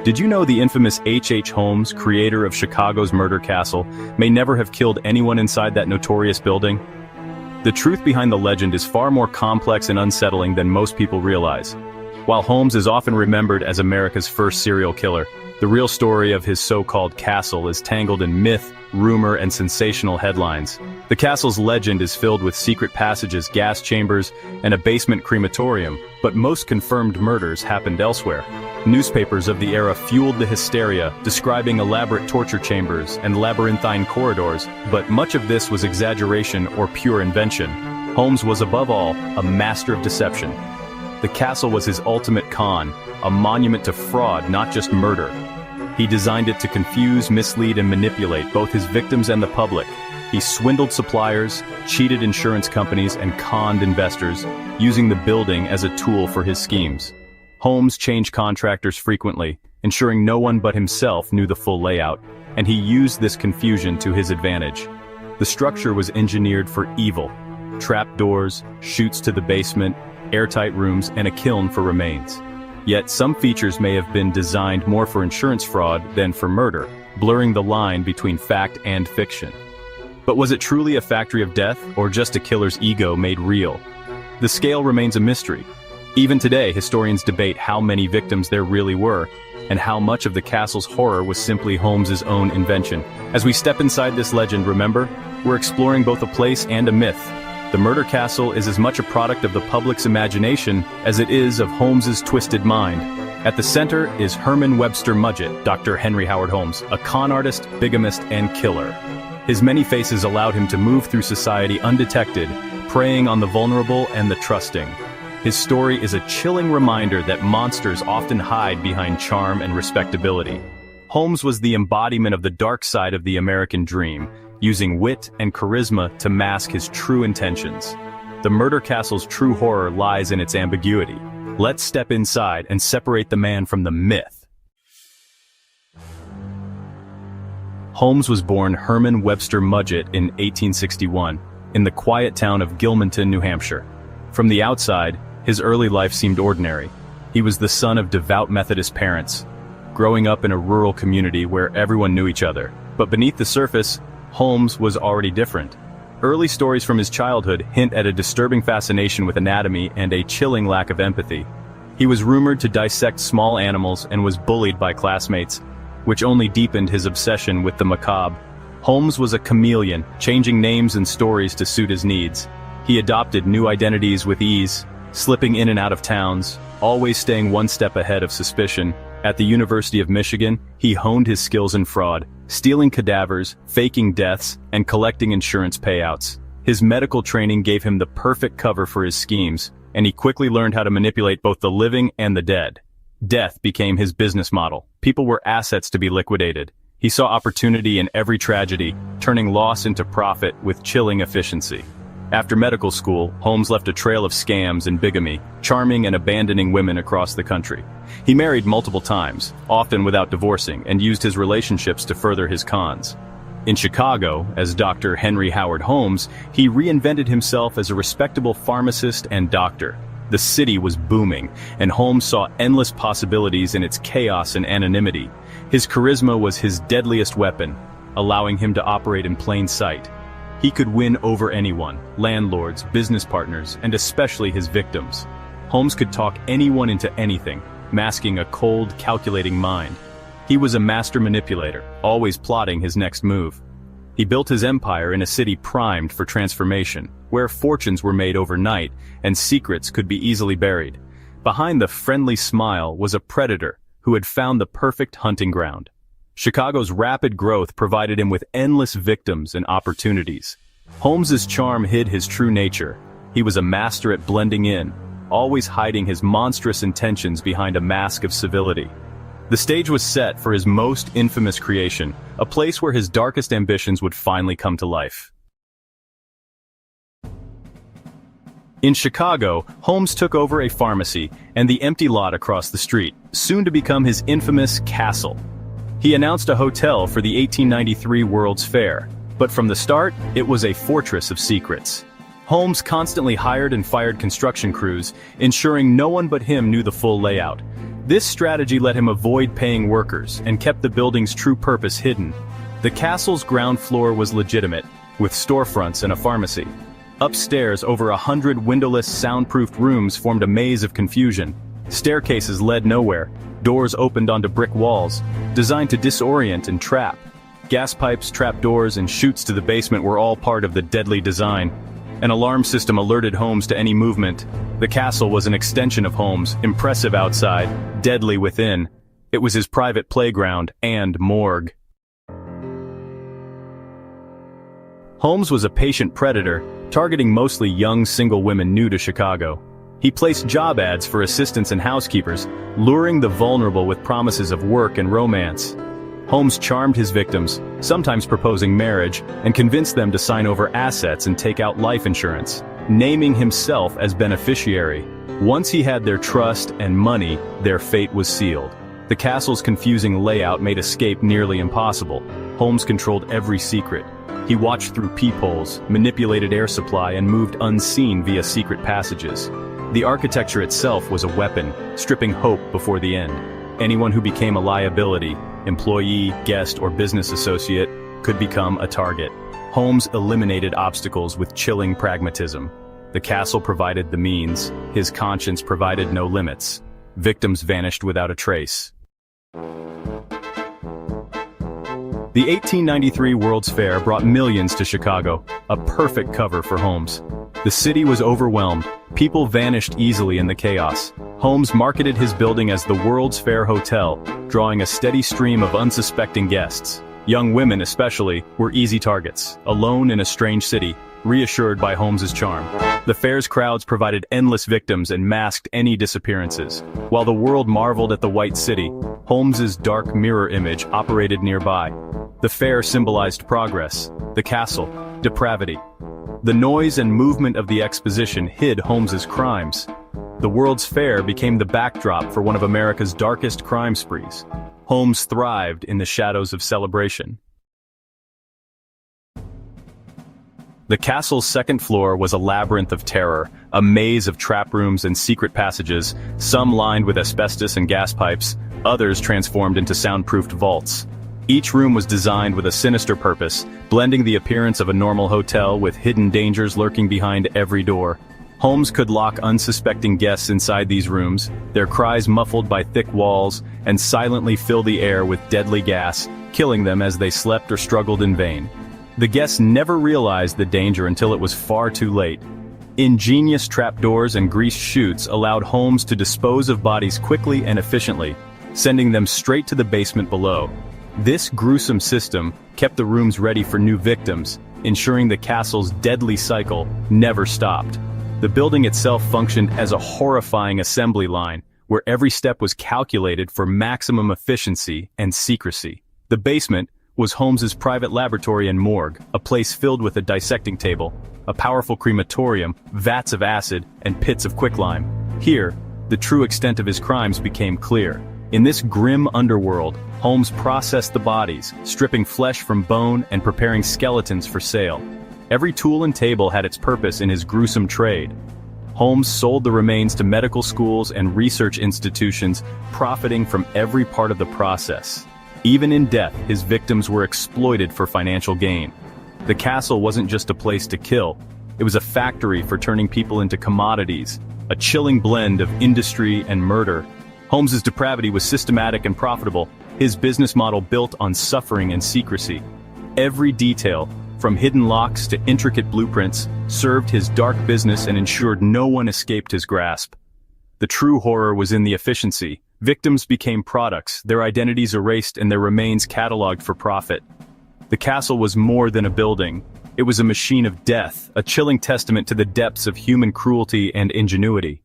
Did you know the infamous H. Holmes, creator of Chicago's murder castle, may never have killed anyone inside that notorious building? The truth behind the legend is far more complex and unsettling than most people realize. While Holmes is often remembered as America's first serial killer, the real story of his so-called castle is tangled in myth, rumor, and sensational headlines. The castle's legend is filled with secret passages, gas chambers, and a basement crematorium, but most confirmed murders happened elsewhere. Newspapers of the era fueled the hysteria, describing elaborate torture chambers and labyrinthine corridors, but much of this was exaggeration or pure invention. Holmes was above all a master of deception. The castle was his ultimate con, a monument to fraud, not just murder. He designed it to confuse, mislead, and manipulate both his victims and the public. He swindled suppliers, cheated insurance companies, and conned investors, using the building as a tool for his schemes. Holmes changed contractors frequently, ensuring no one but himself knew the full layout, and he used this confusion to his advantage. The structure was engineered for evil: trapdoors, chutes to the basement, airtight rooms, and a kiln for remains. Yet some features may have been designed more for insurance fraud than for murder, blurring the line between fact and fiction. But was it truly a factory of death, or just a killer's ego made real? The scale remains a mystery. Even today, historians debate how many victims there really were, and how much of the castle's horror was simply Holmes's own invention. As we step inside this legend, remember, we're exploring both a place and a myth. The murder castle is as much a product of the public's imagination as it is of Holmes's twisted mind. At the center is Herman Webster Mudgett, Dr. Henry Howard Holmes, a con artist, bigamist, and killer. His many faces allowed him to move through society undetected, preying on the vulnerable and the trusting. His story is a chilling reminder that monsters often hide behind charm and respectability. Holmes was the embodiment of the dark side of the American dream, using wit and charisma to mask his true intentions. The murder castle's true horror lies in its ambiguity. Let's step inside and separate the man from the myth. Holmes was born Herman Webster Mudgett in 1861, in the quiet town of Gilmanton, New Hampshire. From the outside, his early life seemed ordinary. He was the son of devout Methodist parents, growing up in a rural community where everyone knew each other. But beneath the surface, Holmes was already different. Early stories from his childhood hint at a disturbing fascination with anatomy and a chilling lack of empathy. He was rumored to dissect small animals and was bullied by classmates, which only deepened his obsession with the macabre. Holmes was a chameleon, changing names and stories to suit his needs. He adopted new identities with ease, slipping in and out of towns, always staying one step ahead of suspicion. At the University of Michigan, he honed his skills in fraud, stealing cadavers, faking deaths, and collecting insurance payouts. His medical training gave him the perfect cover for his schemes, and he quickly learned how to manipulate both the living and the dead. Death became his business model. People were assets to be liquidated. He saw opportunity in every tragedy, turning loss into profit with chilling efficiency. After medical school, Holmes left a trail of scams and bigamy, charming and abandoning women across the country. He married multiple times, often without divorcing, and used his relationships to further his cons. In Chicago, as Dr. Henry Howard Holmes, he reinvented himself as a respectable pharmacist and doctor. The city was booming, and Holmes saw endless possibilities in its chaos and anonymity. His charisma was his deadliest weapon, allowing him to operate in plain sight. He could win over anyone: landlords, business partners, and especially his victims. Holmes could talk anyone into anything, masking a cold, calculating mind. He was a master manipulator, always plotting his next move. He built his empire in a city primed for transformation, where fortunes were made overnight and secrets could be easily buried. Behind the friendly smile was a predator who had found the perfect hunting ground. Chicago's rapid growth provided him with endless victims and opportunities. Holmes's charm hid his true nature. He was a master at blending in, always hiding his monstrous intentions behind a mask of civility. The stage was set for his most infamous creation, a place where his darkest ambitions would finally come to life. In Chicago, Holmes took over a pharmacy and the empty lot across the street, soon to become his infamous castle. He announced a hotel for the 1893 World's Fair, but from the start, it was a fortress of secrets. Holmes constantly hired and fired construction crews, ensuring no one but him knew the full layout. This strategy let him avoid paying workers and kept the building's true purpose hidden. The castle's ground floor was legitimate, with storefronts and a pharmacy. Upstairs, over 100 windowless, soundproofed rooms formed a maze of confusion. Staircases led nowhere, doors opened onto brick walls, designed to disorient and trap. Gas pipes, trapdoors, and chutes to the basement were all part of the deadly design. An alarm system alerted Holmes to any movement. The castle was an extension of Holmes, impressive outside, deadly within. It was his private playground and morgue. Holmes was a patient predator, targeting mostly young single women new to Chicago. He placed job ads for assistants and housekeepers, luring the vulnerable with promises of work and romance. Holmes charmed his victims, sometimes proposing marriage, and convinced them to sign over assets and take out life insurance, naming himself as beneficiary. Once he had their trust and money, their fate was sealed. The castle's confusing layout made escape nearly impossible. Holmes controlled every secret. He watched through peepholes, manipulated air supply, and moved unseen via secret passages. The architecture itself was a weapon, stripping hope before the end. Anyone who became a liability, employee, guest, or business associate, could become a target. Holmes eliminated obstacles with chilling pragmatism. The castle provided the means, his conscience provided no limits. Victims vanished without a trace. The 1893 World's Fair brought millions to Chicago, a perfect cover for Holmes. The city was overwhelmed, people vanished easily in the chaos. Holmes marketed his building as the World's Fair Hotel, drawing a steady stream of unsuspecting guests. Young women especially were easy targets, alone in a strange city, reassured by Holmes's charm. The fair's crowds provided endless victims and masked any disappearances. While the world marveled at the White City, Holmes's dark mirror image operated nearby. The fair symbolized progress, the castle, depravity. The noise and movement of the exposition hid Holmes's crimes. The World's Fair became the backdrop for one of America's darkest crime sprees. Holmes thrived in the shadows of celebration. The castle's second floor was a labyrinth of terror, a maze of trap rooms and secret passages, some lined with asbestos and gas pipes, others transformed into soundproofed vaults. Each room was designed with a sinister purpose, blending the appearance of a normal hotel with hidden dangers lurking behind every door. Holmes could lock unsuspecting guests inside these rooms, their cries muffled by thick walls, and silently fill the air with deadly gas, killing them as they slept or struggled in vain. The guests never realized the danger until it was far too late. Ingenious trapdoors and greased chutes allowed Holmes to dispose of bodies quickly and efficiently, sending them straight to the basement below. This gruesome system kept the rooms ready for new victims, ensuring the castle's deadly cycle never stopped. The building itself functioned as a horrifying assembly line, where every step was calculated for maximum efficiency and secrecy. The basement was Holmes's private laboratory and morgue, a place filled with a dissecting table, a powerful crematorium, vats of acid, and pits of quicklime. Here, the true extent of his crimes became clear. In this grim underworld, Holmes processed the bodies, stripping flesh from bone and preparing skeletons for sale. Every tool and table had its purpose in his gruesome trade. Holmes sold the remains to medical schools and research institutions, profiting from every part of the process. Even in death, his victims were exploited for financial gain. The castle wasn't just a place to kill, it was a factory for turning people into commodities, a chilling blend of industry and murder. Holmes's depravity was systematic and profitable, his business model built on suffering and secrecy. Every detail, from hidden locks to intricate blueprints, served his dark business and ensured no one escaped his grasp. The true horror was in the efficiency. Victims became products, their identities erased and their remains cataloged for profit. The castle was more than a building. It was a machine of death, a chilling testament to the depths of human cruelty and ingenuity.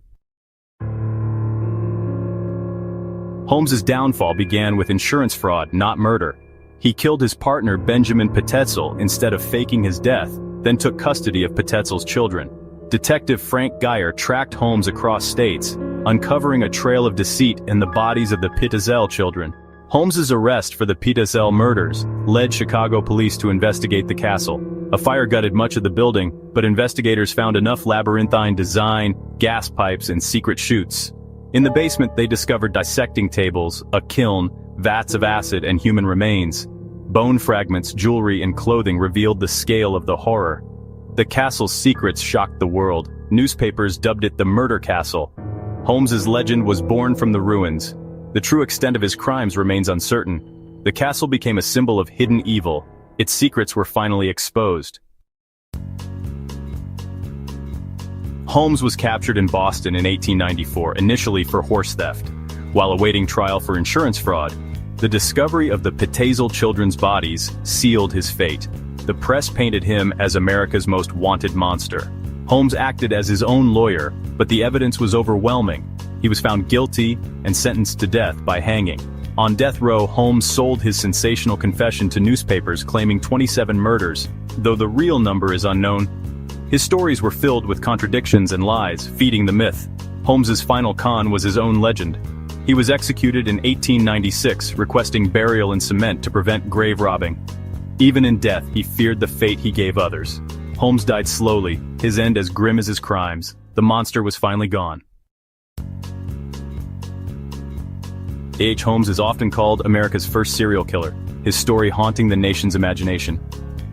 Holmes's downfall began with insurance fraud, not murder. He killed his partner Benjamin Petetzel instead of faking his death, then took custody of Petetzel's children. Detective Frank Geyer tracked Holmes across states, uncovering a trail of deceit in the bodies of the Petetzel children. Holmes's arrest for the Petetzel murders led Chicago police to investigate the castle. A fire gutted much of the building, but investigators found enough labyrinthine design, gas pipes, and secret chutes. In the basement, they discovered dissecting tables, a kiln, vats of acid, and human remains. Bone fragments, jewelry, and clothing revealed the scale of the horror. The castle's secrets shocked the world. Newspapers dubbed it the Murder Castle. Holmes's legend was born from the ruins. The true extent of his crimes remains uncertain. The castle became a symbol of hidden evil. Its secrets were finally exposed. Holmes was captured in Boston in 1894, initially for horse theft. While awaiting trial for insurance fraud, the discovery of the Pitezel children's bodies sealed his fate. The press painted him as America's most wanted monster. Holmes acted as his own lawyer, but the evidence was overwhelming. He was found guilty and sentenced to death by hanging. On death row, Holmes sold his sensational confession to newspapers claiming 27 murders, though the real number is unknown. His stories were filled with contradictions and lies, feeding the myth. Holmes's final con was his own legend. He was executed in 1896, requesting burial in cement to prevent grave robbing. Even in death, he feared the fate he gave others. Holmes died slowly, his end as grim as his crimes. The monster was finally gone. A.H. Holmes is often called America's first serial killer, his story haunting the nation's imagination.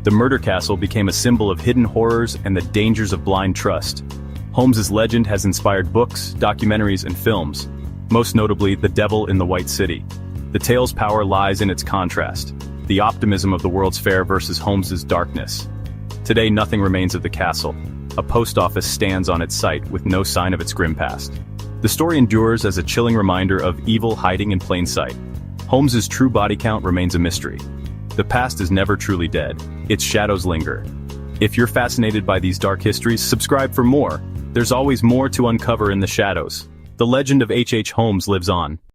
The Murder Castle became a symbol of hidden horrors and the dangers of blind trust. Holmes's legend has inspired books, documentaries, and films, most notably The Devil in the White City. The tale's power lies in its contrast, the optimism of the World's Fair versus Holmes's darkness. Today, nothing remains of the castle. A post office stands on its site with no sign of its grim past. The story endures as a chilling reminder of evil hiding in plain sight. Holmes's true body count remains a mystery. The past is never truly dead. Its shadows linger. If you're fascinated by these dark histories, subscribe for more. There's always more to uncover in the shadows. The legend of H.H. Holmes lives on.